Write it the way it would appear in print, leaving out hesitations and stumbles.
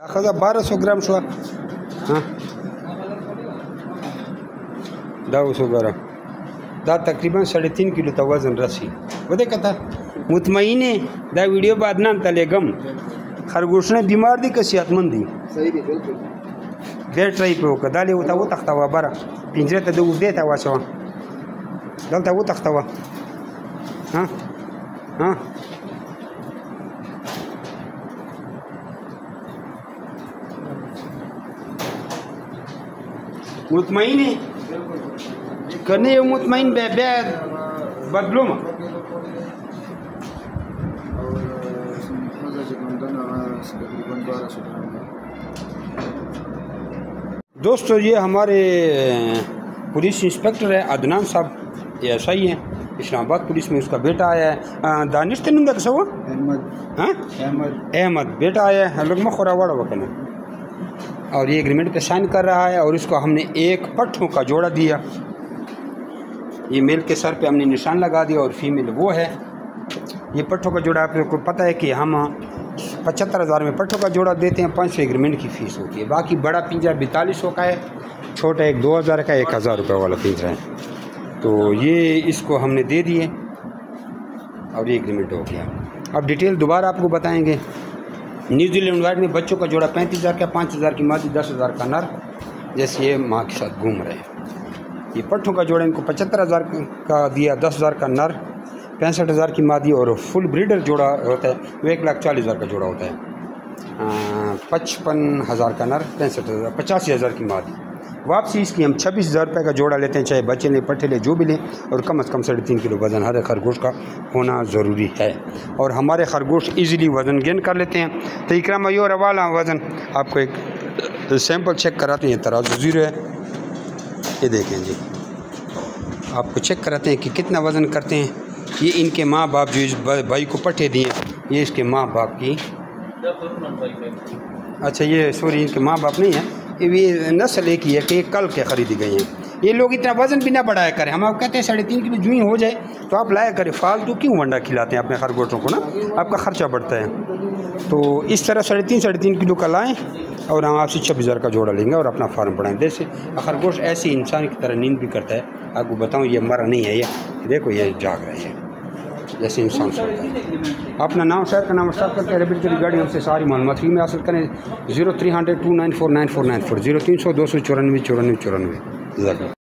दाखिला 1200 ग्राम शुआ हाँ 212 दा तकरीबन 3.5 किलो था वजन रसी वो देखा था मुतमईन है दा वीडियो बाद ना तले गम खरगोश ने बीमार दी का सेहतमंदी सही दी बिल्कुल डेढ़ ट्राई पे होकर दाले होता वो तख्ता हुआ बारा पिंजरे तो दो देता हुआ सवा डलता वो तख्ता हुआ हाँ हाँ मुतमईन है करने ये मुतमईन बे बदलो में दोस्तों ये हमारे पुलिस इंस्पेक्टर है अदनान साहब ये ऐसा ही है इस्लामाबाद पुलिस में उसका बेटा आया है दानिश तेनुंदा कैसा हुआ अहमद बेटा आया है लगमा खोरावाड़ा वकन और ये एग्रीमेंट पे साइन कर रहा है और इसको हमने एक पट्ठों का जोड़ा दिया। ये मेल के सर पे हमने निशान लगा दिया और फीमेल वो है। ये पट्ठों का जोड़ा आपको पता है कि हम 75,000 में पट्ठों का जोड़ा देते हैं, 500 एग्रीमेंट की फ़ीस होती है। बाकी बड़ा पिंजरा 4200 का है, छोटा एक 2000 का 1000 रुपये वाला पिंजरा है। तो ये इसको हमने दे दिए और ये एग्रीमेंट हो गया। अब डिटेल दोबारा आपको बताएंगे। न्यूजीलैंड वाइट में बच्चों का जोड़ा 35,000 का, 5,000 की मादी, 10,000 का नर, जैसे ये माँ के साथ घूम रहे हैं। ये पट्ठों का जोड़ा इनको 75,000 का दिया, 10,000 का नर, 65,000 की मादी और फुल ब्रीडर जोड़ा होता है वो 1,40,000 का जोड़ा होता है। 55,000 का नर, 65,000, 85,000 की मादी। वापसी इसकी हम 26,000 रुपये का जोड़ा लेते हैं, चाहे बच्चे लें पट्टे लें जो भी लें, और कम से कम 3.5 किलो वज़न हर खरगोश का होना ज़रूरी है। और हमारे खरगोश इजीली वज़न गेन कर लेते हैं। तो इकराम और वाला वज़न आपको एक सैंपल चेक कराते हैं। तराजू ज़ीरो है, ये देखें जी, आपको चेक कराते हैं कि कितना वज़न करते हैं। ये इनके माँ बाप जो इस भाई को पट्टे दिए, ये इसके माँ बाप की, अच्छा ये सॉरी इनके माँ बाप नहीं है, ये नस्ल एक ही है कि ये कल के ख़रीदी गई हैं। ये लोग इतना वज़न भी ना बढ़ाया करें। हम आप कहते हैं 3.5 किलो जूँ हो जाए तो आप लाया करें, फालतू क्यों वंडा खिलाते हैं अपने खरगोशों को ना, आपका ख़र्चा बढ़ता है। तो इस तरह 3.5 किलो का लाएँ और हम आपसे 26,000 का जोड़ा लेंगे और अपना फार्म बढ़ाएँ। जैसे खरगोश ऐसे इंसान की तरह नींद भी करता है। आपको बताऊँ ये मरा नहीं है, ये देखो ये जाग रहा है जैसे इंसान सोता है। अपना नाम शहर का नाम स्टार्ट करके रेबिट की गाड़ी हमसे सारी मालूमात फ्री में हासिल करें। 0300 294 9494 0300 294 9494।